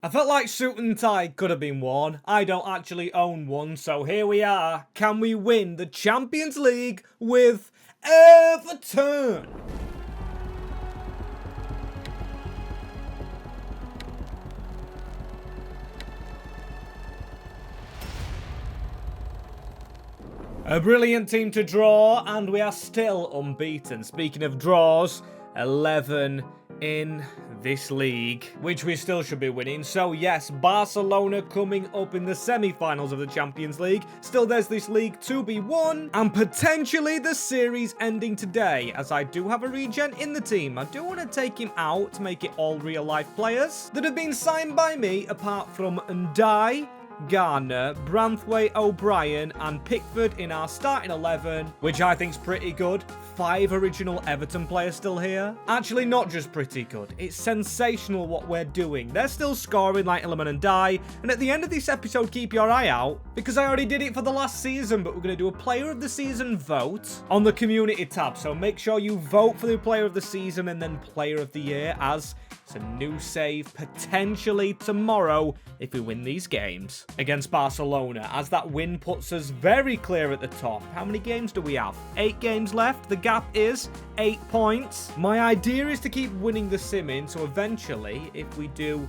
I felt like suit and tie could have been worn. I don't actually own one, so here we are. Can we win the Champions League with Everton? A brilliant team to draw, and we are still unbeaten. Speaking of draws, 11 in this league, which we still should be winning. So yes, Barcelona coming up in the semi-finals of the Champions League. Still there's this league to be won, and potentially the series ending today, as I do have a regen in the team. I do want to take him out to make it all real-life players that have been signed by me, apart from Ndai, Garner, Branthwaite, O'Brien and Pickford in our starting 11, which I think's pretty good. 5 original Everton players still here. Actually, not just pretty good. It's sensational what we're doing. They're still scoring like Ilman and Dye. And at the end of this episode, keep your eye out, because I already did it for the last season, but we're going to do a Player of the Season vote on the community tab. So make sure you vote for the Player of the Season and then Player of the Year, as it's a new save potentially tomorrow if we win these games against Barcelona, as that win puts us very clear at the top. How many games do we have? 8 games left. The gap is 8 points. My idea is to keep winning the sim in, so eventually, if we do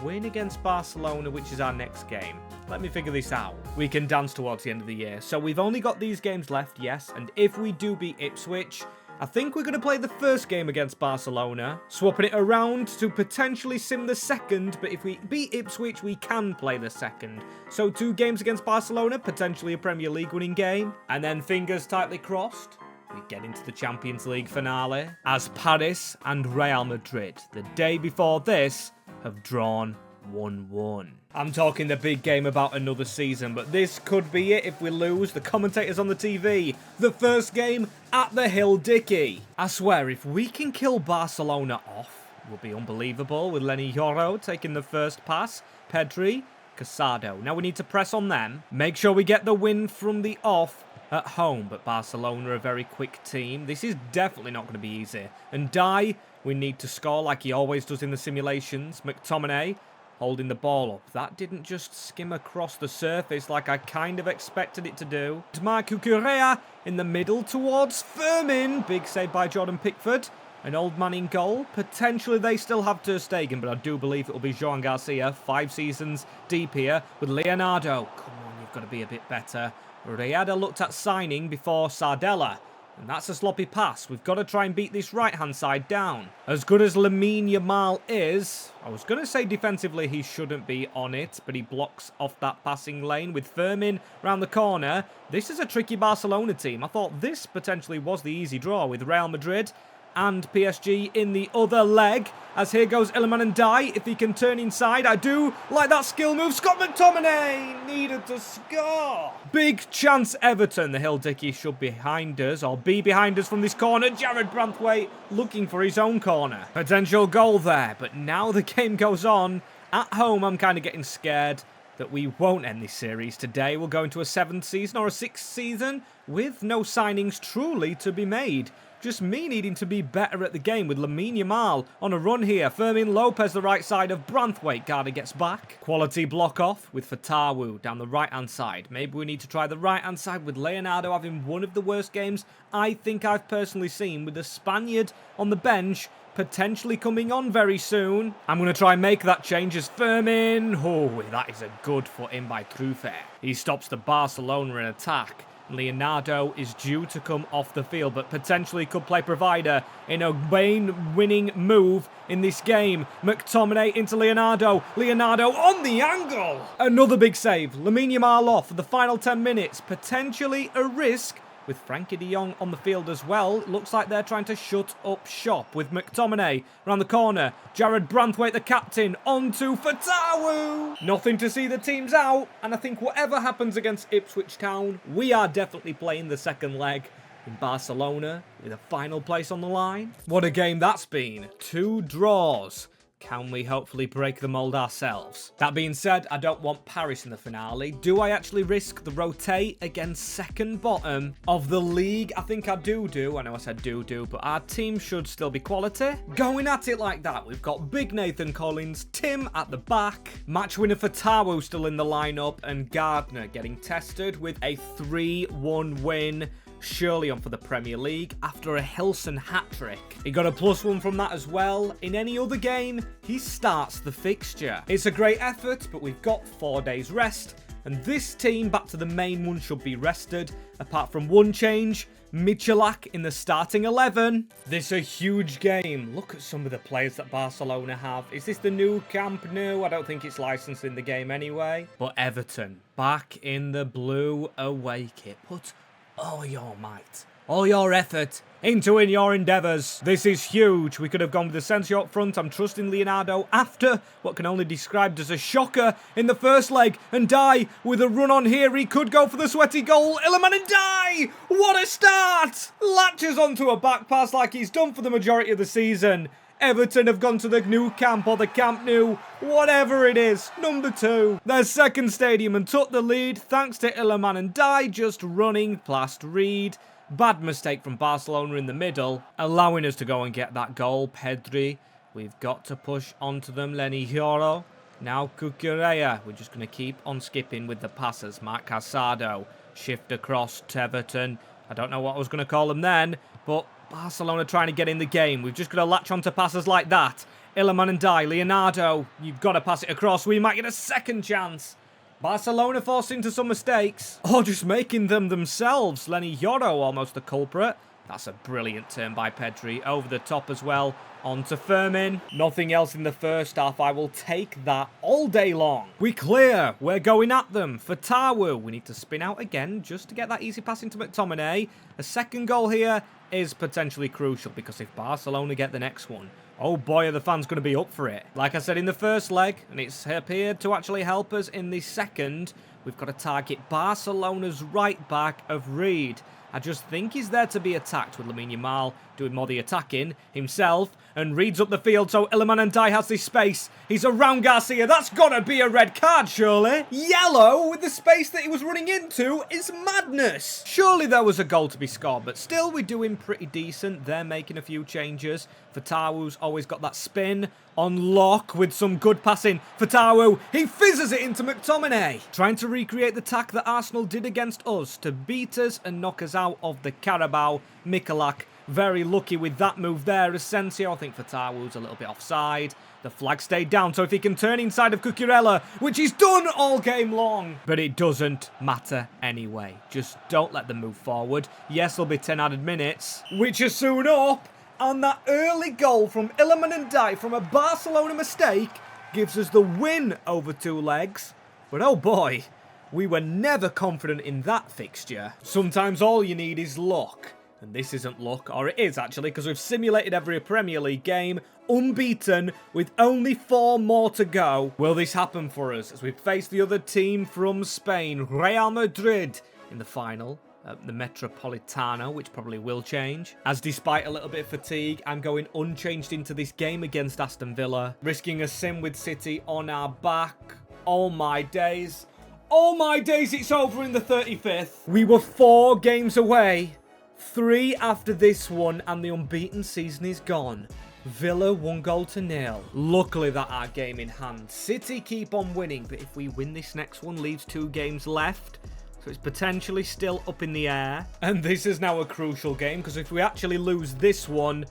win against Barcelona, which is our next game, let me figure this out, we can dance towards the end of the year. So we've only got these games left, yes, and if we do beat Ipswich, I think we're going to play the first game against Barcelona, swapping it around to potentially sim the second, but if we beat Ipswich, we can play the second. So 2 games against Barcelona, potentially a Premier League winning game, and then fingers tightly crossed, we get into the Champions League finale, as Paris and Real Madrid, the day before this, have drawn 1-1. I'm talking the big game about another season, but this could be it if we lose. The commentators on the TV, the first game at the Hill Dickey. I swear, if we can kill Barcelona off, it will be unbelievable, with Lenny Yoro taking the first pass, Pedri, Casado. Now we need to press on them, make sure we get the win from the off at home, but Barcelona are a very quick team. This is definitely not going to be easy. And Dye, we need to score like he always does in the simulations. McTominay holding the ball up. That didn't just skim across the surface like I kind of expected it to do. Marco Correa in the middle towards Firmin. Big save by Jordan Pickford. An old man in goal. Potentially they still have Ter Stegen, but I do believe it will be Joan Garcia. 5 seasons deep here with Leonardo. Come on, you've got to be a bit better. Riada looked at signing before Sardella. And that's a sloppy pass. We've got to try and beat this right-hand side down. As good as Lamine Yamal is, I was going to say defensively he shouldn't be on it, but he blocks off that passing lane with Firmin round the corner. This is a tricky Barcelona team. I thought this potentially was the easy draw with Real Madrid and PSG in the other leg. As here goes Ilman and Dye. If he can turn inside, I do like that skill move. Scott McTominay needed to score. Big chance Everton. The Hill Dickey should be behind us, or be behind us from this corner. Jared Branthwaite looking for his own corner. Potential goal there, but now the game goes on. At home, I'm kind of getting scared that we won't end this series today. We'll go into a 7th season or a 6th season with no signings truly to be made. Just me needing to be better at the game with Lamine Yamal on a run here. Fermin Lopez, the right side of Branthwaite. Garda gets back. Quality block off with Fatawu down the right-hand side. Maybe we need to try the right-hand side with Leonardo having one of the worst games I think I've personally seen, with the Spaniard on the bench potentially coming on very soon. I'm going to try and make that change as Firmin. Oh, that is a good foot in by Trufe. He stops the Barcelona in attack. Leonardo is due to come off the field, but potentially could play provider in a winning move in this game. McTominay into Leonardo. Leonardo on the angle. Another big save. Lamine Yamal off for the final 10 minutes. Potentially a risk with Frankie de Jong on the field as well. It looks like they're trying to shut up shop with McTominay around the corner. Jared Branthwaite, the captain, onto Fatawu. Nothing to see the teams out, and I think whatever happens against Ipswich Town, we are definitely playing the second leg in Barcelona with a final place on the line. What a game that's been. 2 draws. Can we hopefully break the mold ourselves? That being said, I don't want Paris in the finale. Do I actually risk the rotate against second bottom of the league? I think I do. I know I said do, but our team should still be quality. Going at it like that, we've got Big Nathan Collins, Tim at the back, match winner for Tawo still in the lineup, and Gardner getting tested with a 3-1 win. Surely on for the Premier League after a Hilson hat-trick. He got a +1 from that as well. In any other game, he starts the fixture. It's a great effort, but we've got 4 days rest, and this team back to the main one should be rested, apart from one change, Michalak in the starting 11. This is a huge game. Look at some of the players that Barcelona have. Is this the new Camp Nou? I don't think it's licensed in the game anyway. But Everton, back in the blue away kit. Put all your might, all your effort into your endeavours. This is huge. We could have gone with Asensio up front. I'm trusting Leonardo after what can only be described as a shocker in the first leg. And Die with a run on here. He could go for the sweaty goal. Iliman and Die! What a start! Latches onto a back pass like he's done for the majority of the season. Everton have gone to the new camp or the Camp Nou, whatever it is, number 2. Their second stadium and took the lead thanks to Iliman and Die just running past Reed. Bad mistake from Barcelona in the middle, allowing us to go and get that goal. Pedri, we've got to push onto them. Lenny Hioro, now Cucurella. We're just going to keep on skipping with the passes. Mark Casado, shift across to Everton. I don't know what I was going to call them then, but Barcelona trying to get in the game. We've just got to latch onto passes like that. Iliman and Die, Leonardo, you've got to pass it across. We might get a second chance. Barcelona forced into some mistakes, or just making them themselves. Lenny Yoro almost the culprit. That's a brilliant turn by Pedri. Over the top as well. On to Fermin. Nothing else in the first half. I will take that all day long. We clear. We're going at them. For Tawu, we need to spin out again just to get that easy pass into McTominay. A second goal here is potentially crucial because if Barcelona get the next one, oh boy, are the fans going to be up for it. Like I said in the first leg, and it's appeared to actually help us in the second, we've got to target Barcelona's right back of Reed. I just think he's there to be attacked with Lamine Yamal doing more the attacking himself and Reed's up the field, so Iliman and Die has this space. He's around Garcia. That's got to be a red card, surely. Yellow with the space that he was running into is madness. Surely there was a goal to be scored, but still we're doing pretty decent. They're making a few changes. Fatawu's always got that spin on lock with some good passing. Fatawu, he fizzes it into McTominay. Trying to recreate the tack that Arsenal did against us to beat us and knock us out of the Carabao. Michalak, very lucky with that move there. Asensio, I think Fatawu's a little bit offside. The flag stayed down, so if he can turn inside of Cucurella, which he's done all game long. But it doesn't matter anyway. Just don't let them move forward. Yes, there'll be 10 added minutes, which are soon up. And that early goal from Iliman and Die from a Barcelona mistake gives us the win over 2 legs. But oh boy, we were never confident in that fixture. Sometimes all you need is luck. And this isn't luck, or it is actually, because we've simulated every Premier League game, unbeaten, with only 4 more to go. Will this happen for us as we face the other team from Spain, Real Madrid, in the final? The Metropolitano, which probably will change. As despite a little bit of fatigue, I'm going unchanged into this game against Aston Villa, risking a sim with City on our back. Oh my days. Oh my days, it's over in the 35th. We were 4 games away. 3 after this one, and the unbeaten season is gone. Villa 1-0. Luckily that our game in hand. City keep on winning, but if we win this next one, leaves 2 games left. So it's potentially still up in the air. And this is now a crucial game, because if we actually lose this one,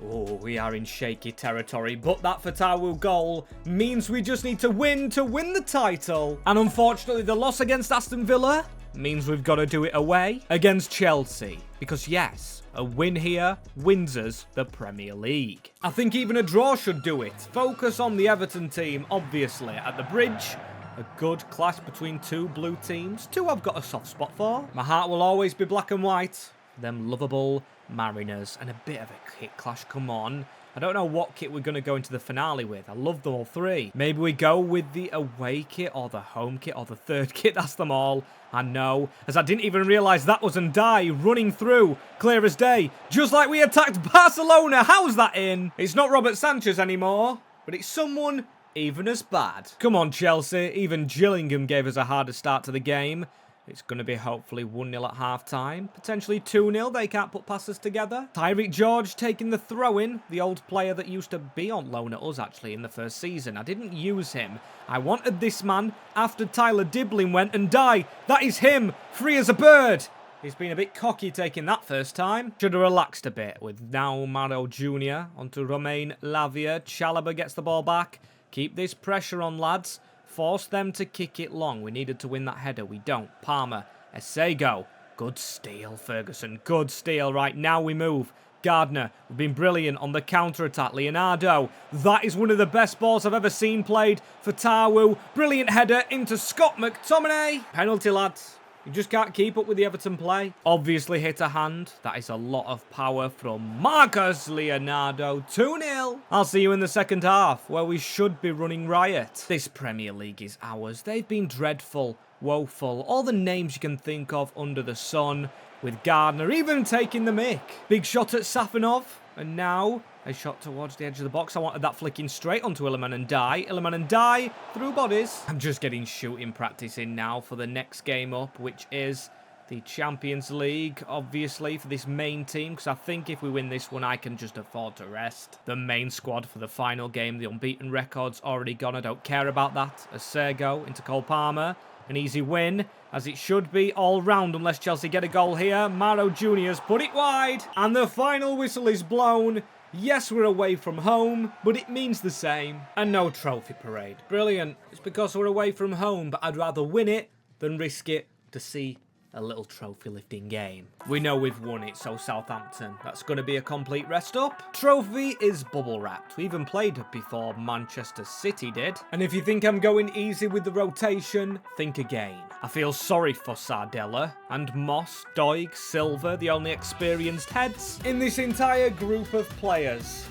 oh, we are in shaky territory. But that Fatawu goal means we just need to win the title. And unfortunately, the loss against Aston Villa means we've got to do it away against Chelsea. Because yes, a win here wins us the Premier League. I think even a draw should do it. Focus on the Everton team, obviously, at the Bridge. A good clash between 2 blue teams. 2 I've got a soft spot for. My heart will always be black and white. Them lovable Mariners. And a bit of a kit clash, come on. I don't know what kit we're going to go into the finale with. I love them all 3. Maybe we go with the away kit or the home kit or the third kit. That's them all. I know, as I didn't even realise that was Ndai running through, clear as day. Just like we attacked Barcelona. How's that in? It's not Robert Sanchez anymore. but it's someone even as bad. Come on, Chelsea. Even Gillingham gave us a harder start to the game. It's going to be hopefully 1-0 at half-time. Potentially 2-0. They can't put passes together. Tyreek George taking the throw-in. The old player that used to be on loan at us, actually, in the first season. I didn't use him. I wanted this man after Tyler Diblin went and died. That is him. Free as a bird. He's been a bit cocky taking that first time. Should have relaxed a bit with now Maro Jr. onto Romain Lavia. Chalobah gets the ball back. Keep this pressure on, lads. Force them to kick it long. We needed to win that header. We don't. Palmer. Esego. Good steal, Ferguson. Good steal. Right, now we move. Gardner. We've been brilliant on the counter-attack. Leonardo. That is one of the best balls I've ever seen played for Tawu. Brilliant header into Scott McTominay. Penalty, lads. You just can't keep up with the Everton play. Obviously hit a hand. That is a lot of power from Marcus Leonardo. 2-0. I'll see you in the second half, where we should be running riot. This Premier League is ours. They've been dreadful, woeful, all the names you can think of under the sun, with Gardner even taking the mick. Big shot at Safanov, and now a shot towards the edge of the box. I wanted that flicking straight onto Iliman Ndiaye. Iliman Ndiaye through bodies. I'm just getting shooting practice in now for the next game up, which is the Champions League, obviously, for this main team, because I think if we win this one, I can just afford to rest. The main squad for the final game, the unbeaten record's already gone. I don't care about that. Esego into Cole Palmer. An easy win, as it should be all round, unless Chelsea get a goal here. Maro Jr.'s put it wide, and the final whistle is blown. Yes, we're away from home, but it means the same. And no trophy parade. Brilliant. It's because we're away from home, but I'd rather win it than risk it to see a little trophy lifting game. We know we've won it, so Southampton, that's going to be a complete rest up. Trophy is bubble wrapped. We even played it before Manchester City did. And if you think I'm going easy with the rotation, think again. I feel sorry for Sardella and Moss, Doig, Silva, the only experienced heads in this entire group of players.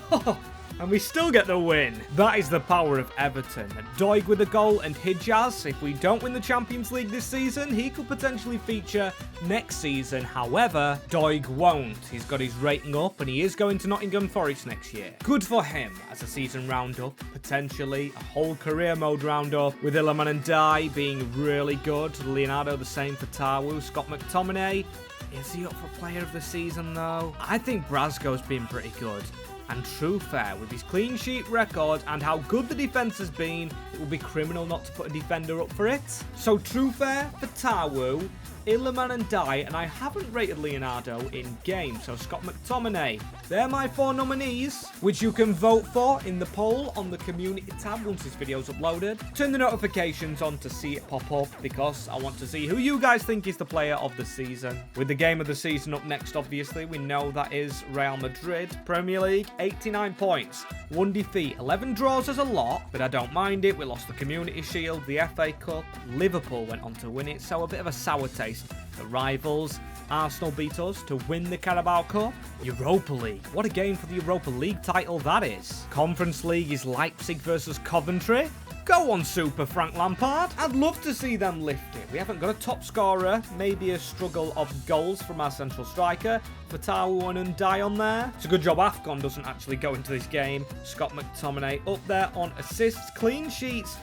And we still get the win. That is the power of Everton. Doig with a goal and Hijaz. If we don't win the Champions League this season, he could potentially feature next season. However, Doig won't. He's got his rating up and he is going to Nottingham Forest next year. Good for him as a season roundup. Potentially a whole career mode roundup with Iliman Ndiaye being really good. Leonardo the same for Tawu. Scott McTominay. Is he up for player of the season though? I think Brasco's been pretty good. And true fair, with his clean sheet record and how good the defence has been, it would be criminal not to put a defender up for it. So true fair for Tawu, Iliman Ndiaye, and I haven't rated Leonardo in game, so Scott McTominay. They're my 4 nominees, which you can vote for in the poll on the community tab once this video's uploaded. Turn the notifications on to see it pop up, because I want to see who you guys think is the player of the season. With the game of the season up next, obviously, we know that is Real Madrid. Premier League, 89 points, 1 defeat, 11 draws is a lot, but I don't mind it. We lost the Community Shield, the FA Cup, Liverpool went on to win it, so a bit of a sour taste. The rivals, Arsenal beat us to win the Carabao Cup. Europa League, what a game for the Europa League title that is. Conference League is Leipzig versus Coventry. Go on, Super Frank Lampard. I'd love to see them lift it. We haven't got a top scorer, maybe a struggle of goals from our central striker. Fatawu and Ndiaye on there. It's a good job AFCON doesn't actually go into this game. Scott McTominay up there on assists, clean sheets.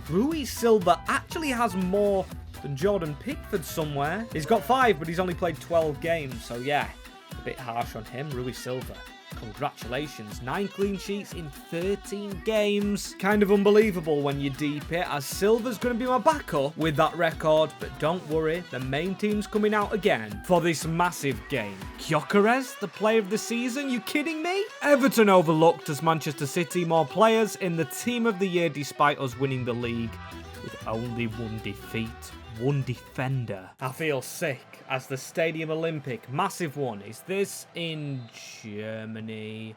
Rui Silva actually has more than Jordan Pickford somewhere. He's got 5, but he's only played 12 games, so yeah, a bit harsh on him. Rui Silva, congratulations. 9 clean sheets in 13 games. Kind of unbelievable when you deep it, as Silva's going to be my backup with that record, but don't worry, the main team's coming out again for this massive game. Gyökeres, the player of the season? You kidding me? Everton overlooked as Manchester City more players in the team of the year despite us winning the league with only 1 defeat. 1 defender. I feel sick as the Stadium Olympic, massive one. Is this in Germany?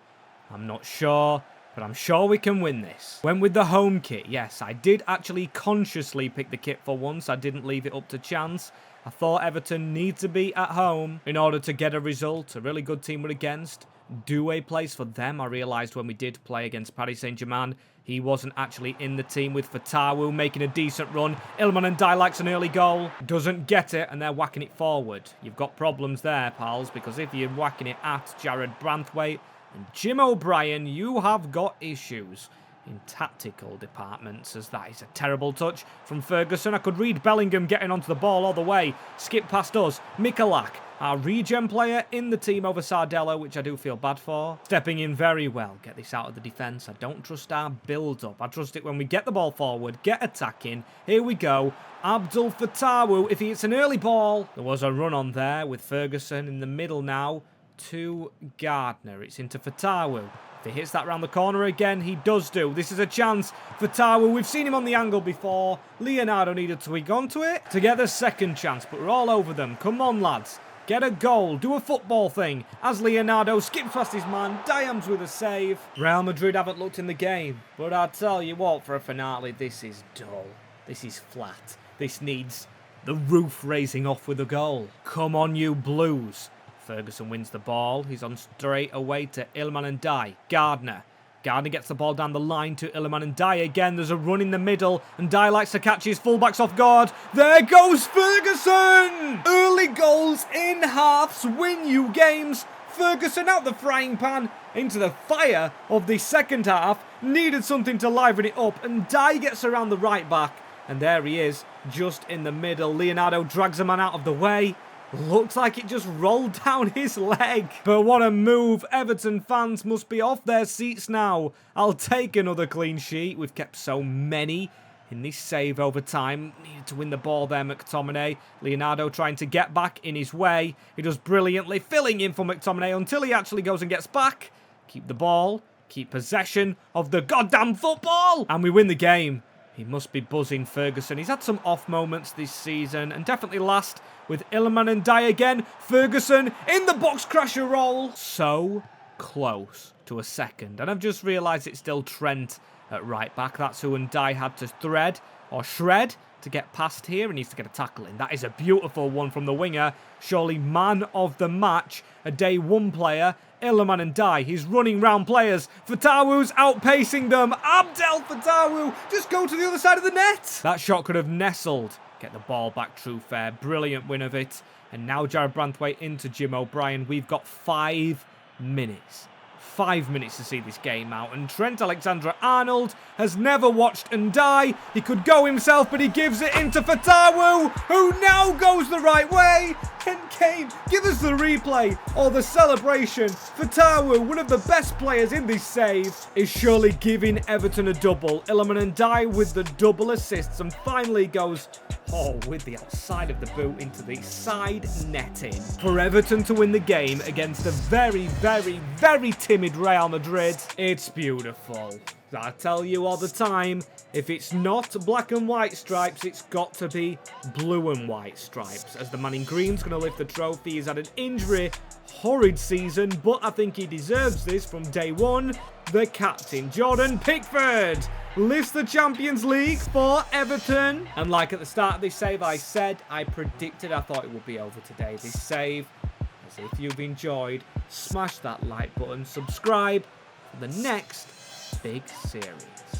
I'm not sure, but I'm sure we can win this. Went with the home kit. Yes, I did actually consciously pick the kit for once. I didn't leave it up to chance. I thought Everton need to be at home in order to get a result. A really good team we're against. Do a place for them. I realised when we did play against Paris Saint-Germain, he wasn't actually in the team with Fatawu making a decent run. Iliman Ndiaye likes an early goal. Doesn't get it, and they're whacking it forward. You've got problems there, pals, because if you're whacking it at Jared Branthwaite and Jim O'Brien, you have got issues. in tactical departments, as that is a terrible touch from Ferguson. I could read Bellingham getting onto the ball all the way. Skip past us. Mikulak, our regen player in the team over Sardello, which I do feel bad for. Stepping in very well. Get this out of the defence. I don't trust our build-up. I trust it when we get the ball forward, get attacking. Here we go. Abdul Fatawu, if he hits an early ball. There was a run on there with Ferguson in the middle now to Gardner. It's into Fatawu. If he hits that round the corner again, he does do. This is a chance for Fatawu. We've seen him on the angle before. Leonardo needed to tweak onto it to get the second chance, but we're all over them. Come on, lads. Get a goal. Do a football thing. As Leonardo skips past his man, Diams with a save. Real Madrid haven't looked in the game, but I tell you what, for a finale, this is dull. This is flat. This needs the roof raising off with a goal. Come on, you Blues. Ferguson wins the ball. He's on straight away to Iliman Ndiaye. Gardner. Gardner gets the ball down the line to Iliman Ndiaye again. There's a run in the middle, and Ndiaye likes to catch his fullbacks off guard. There goes Ferguson! Early goals in halves win you games. Ferguson out the frying pan into the fire of the second half. Needed something to liven it up, and Ndiaye gets around the right back. And there he is, just in the middle. Leonardo drags a man out of the way. Looks like it just rolled down his leg. But what a move. Everton fans must be off their seats now. I'll take another clean sheet. We've kept so many in this save over time. Needed to win the ball there, McTominay. Leonardo trying to get back in his way. He does brilliantly, filling in for McTominay until he actually goes and gets back. Keep the ball. Keep possession of the goddamn football. And we win the game. He must be buzzing, Ferguson. He's had some off moments this season, and definitely last with Iliman Ndiaye again. Ferguson in the box crasher roll. So close to a second. And I've just realised it's still Trent at right back. That's who Ndiaye had to thread or shred to get past here. He needs to get a tackle in. That is a beautiful one from the winger. Surely man of the match, a day one player. Iliman Ndiaye, he's running round players. Fatawu's outpacing them. Abdel Fatawu, just go to the other side of the net. That shot could have nestled. Get the ball back, true fair. Brilliant win of it. And now Jared Branthwaite into Jim O'Brien. We've got 5 minutes. 5 minutes to see this game out, and Trent Alexander-Arnold has never watched Ndiaye. He could go himself, but he gives it into Fatawu, who now goes the right way. And Kane, give us the replay or the celebration. Fatawu, one of the best players in this save, is surely giving Everton a double. Iliman Ndiaye with the double assists, and finally goes, with the outside of the boot into the side netting. For Everton to win the game against a very, very, very timid Real Madrid. It's beautiful. I tell you all the time, if it's not black and white stripes, it's got to be blue and white stripes. As the man in green's going to lift the trophy. He's had an injury horrid season, but I think he deserves this from day one. The captain, Jordan Pickford, lifts the Champions League for Everton. And like at the start of this save, I said, I predicted I thought it would be over today. This save, as if you've enjoyed, smash that like button, subscribe for the next big series.